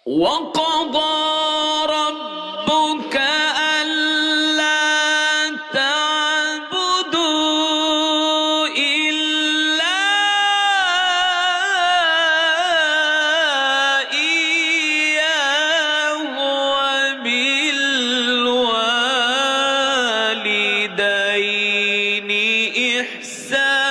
وقضى ربك ألا تعبدوا إلا إياه وبالوالدين إحسانا